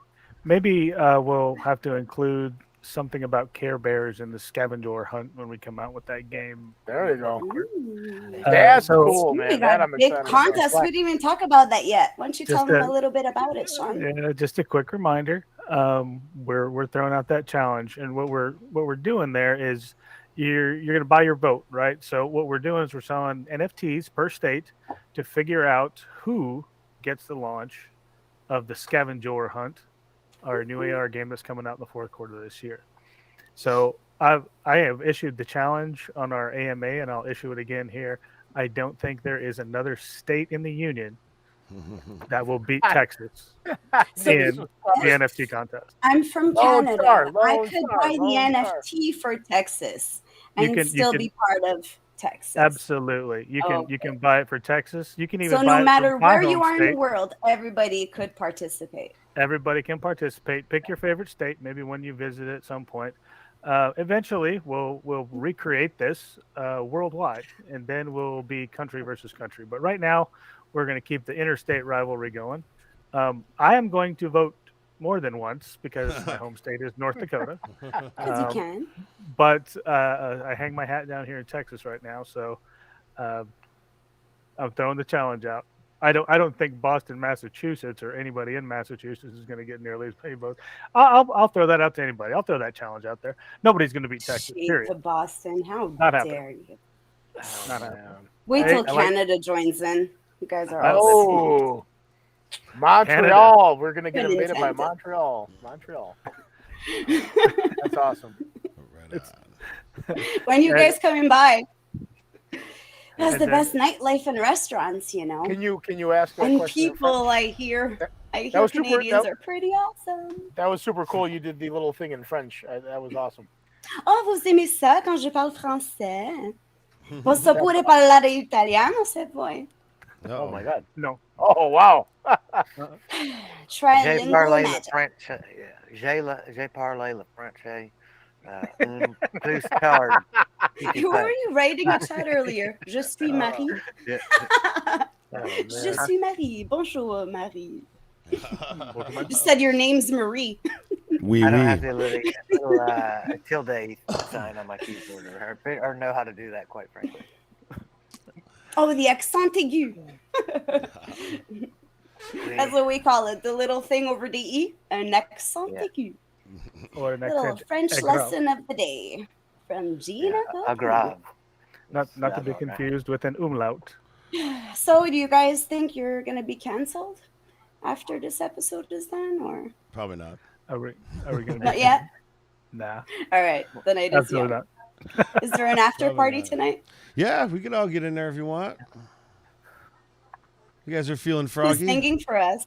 we'll have to include something about Care Bears in the scavenger hunt when we come out with that game. There you go. That's cool, man. That I'm big excited contest. about. We didn't even talk about that yet. Why don't you tell them a a little bit about it, Sean? Yeah, just a quick reminder. We're throwing out that challenge, and what we're doing there is you're going to buy your vote, right? So what we're doing is we're selling NFTs per state to figure out who gets the launch of the scavenger hunt, our new AR game that's coming out in the fourth quarter of this year. So I have issued the challenge on our AMA, and I'll issue it again here. I don't think there is another state in the union that will beat Texas in the NFT contest. I'm from Canada. I could buy the NFT for Texas and still be part of Texas. Absolutely. You can buy it for Texas. You can even so buy no it matter from my where you home are state. in the world, everybody could participate. Everybody can participate. Pick your favorite state, maybe when you visit at some point. Eventually, we'll recreate this worldwide, and then we'll be country versus country. But right now, we're going to keep the interstate rivalry going. I am going to vote more than once because my home state is North Dakota. Because you can. But I hang my hat down here in Texas right now, so I'm throwing the challenge out. I don't think Boston, Massachusetts, or anybody in Massachusetts is going to get nearly as many votes. I'll throw that out to anybody. I'll throw that challenge out there. Nobody's going to beat Texas. Period. To Boston, how Not dare happening. you? Not happening. Wait till I like- Canada joins in. You guys are all Montreal. Canada. We're gonna get invaded by Montreal. That's awesome. When you guys coming by? That's And the then- best nightlife and restaurants, you know. Can you ask that And question? in people, French? I hear was super- Canadians that- are pretty awesome. That was super cool. You did the little thing in French. That was awesome. Oh, vous aimez ça quand je parle français? Posso pure parlare italiano, se vuoi? Oh my God. No. Oh wow. Try J'ai lingual parlé le magic. French. J'ai parlé le French. Plus tard. Who were you writing a chat earlier? Je suis Marie. Je suis Marie. Bonjour, Marie. You said your name's Marie. I don't have the little tilde sign on my keyboard or know how to do that, quite frankly. Oh, the accent aigu. That's what we call it. The little thing over the E, an accent aigu. Or an Little accent French aigu. lesson of the day from Gina. Grave. Not to be confused with an umlaut. So, do you guys think you're going to be canceled after this episode is done, or Probably not. Are we going to be? not yet? Nah. All right, the night is Absolutely young. not. Is there an after Probably party not. tonight? Yeah, we can all get in there if you want. You guys are feeling Who's froggy? singing for us?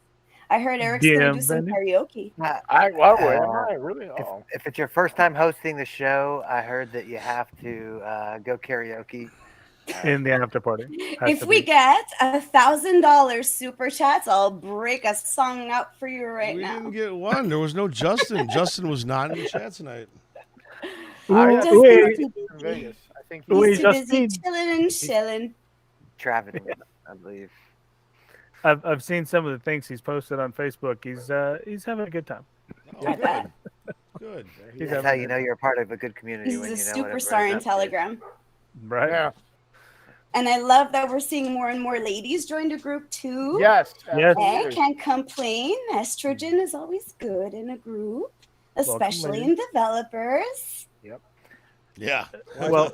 I heard Eric's gonna do some Bienvenue. karaoke. Where am I? Really? If it's your first time hosting the show, I heard that you have to go karaoke. In the after party. Has If to we be. get $1,000 super chats, I'll break a song out for you right We now. didn't get one. There was no Justin. Justin was not in the chat tonight. Justin's in Vegas. I think he's too busy chilling and chilling. Traveling, I believe. I've seen some of the things he's posted on Facebook. He's having a good time. Oh, good. Good. That's how you know you're a part of a good community. He's when a you know what superstar in everybody's up to. Telegram. Right. Yeah. And I love that we're seeing more and more ladies join the group too. Yes. Yes. I can't complain. Estrogen is always good in a group, especially in developers. Yep. Yeah. Well,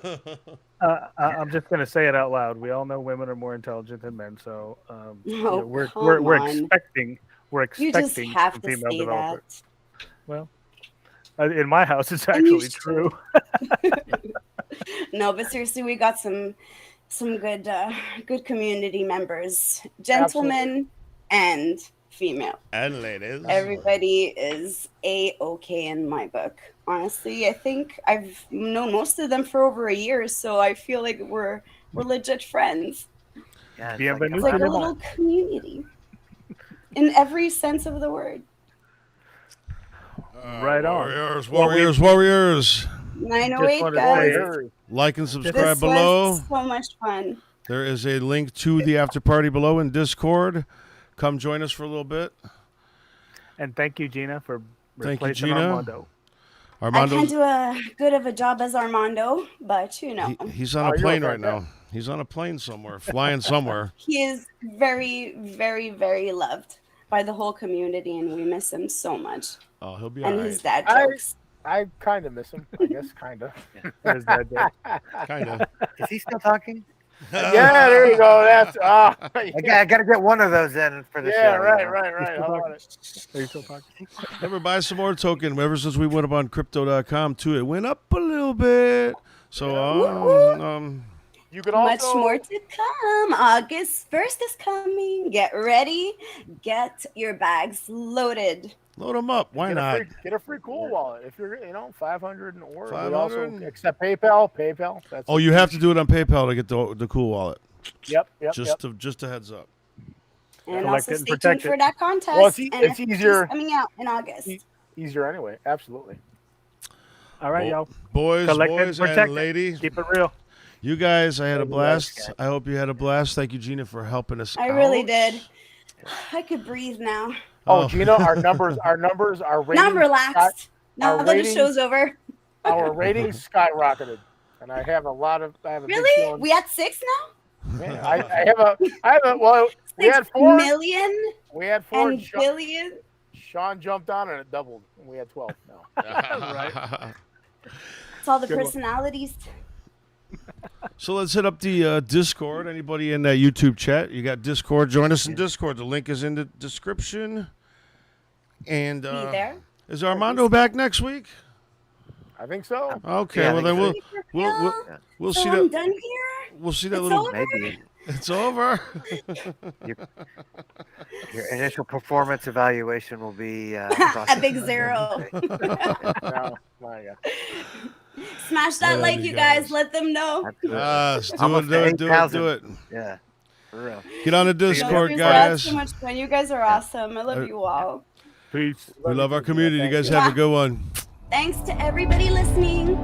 I'm just going to say it out loud. We all know women are more intelligent than men, so we're expecting You just some have to female say developers. that. Well, in my house, it's actually true. No, but seriously, we got some good community members, gentlemen and female. And ladies. Everybody is A-okay in my book. Honestly, I think I've known most of them for over a year, so I feel like we're legit friends. Yeah, It's like a little community in every sense of the word. Right on. Warriors. 908 guys. Like and subscribe This below. was so much fun. There is a link to the after party below in Discord. Come join us for a little bit. And thank you, Gina, for Thank you, replacing Gina. Armando. I can't do a good of a job as Armando, but you know. He's on a plane right now. He's on a plane somewhere, flying somewhere. He is very, very, very loved by the whole community, and we miss him so much. Oh, he'll be and all right. his dad jokes. I kind of miss him. I guess, kind of. Kind of. Is he still talking? Yeah, there you go. That's I got to get one of those in for the show. Yeah, right. How about it? Are you still talking? Never buy some more token. Ever since we went up on crypto.com too, it went up a little bit. So you can much also more to come. August 1st is coming. Get ready. Get your bags loaded. Load them up. Why not? Get a free cool wallet if you're 500 or 500? we also accept PayPal. That's Oh, you have to do it on PayPal to get the cool wallet. Yep. Just a heads up. And Collect also it and stay protect tuned for it. that contest. Well, it's NFTs easier. coming out in August. Easier anyway. Absolutely. All right, y'all. Boys, Collect it, boys, protect and it. ladies. Keep it real. You guys, I had a blast. I hope you had a blast. Thank you, Gina, for helping us I out. really did. I could breathe now. Oh, Gina, our numbers, our ratings. Now I'm relaxed. Now our that the ratings- show's over. Our ratings skyrocketed, and I have a big Really? feeling. We at 6 now? Man, I have a. Well, we 6 had 4 million We had 4. and billion. Sean jumped on and it doubled. And we had 12 now. Right. It's all the Good one. personalities. So let's hit up the Discord. Anybody in that YouTube chat? You got Discord? Join us in Discord. The link is in the description. And Be there. is Armando back next week? I think so. Okay, Yeah, I well think then we'll So see I'm that. done here. We'll see that It's little. over? Maybe It's over. your initial performance evaluation will be A big 0. No, my God. Smash that Oh, like, you you guys. guys. Let them know. Absolutely. Do Almost it. 8,000. Yeah, for real. Get on the No Discord, worries, that's guys. so much fun. You guys are awesome. I love you all. Peace. We love our community. You guys have a good one. Thanks to everybody listening.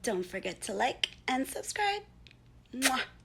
Don't forget to like and subscribe. Mwah.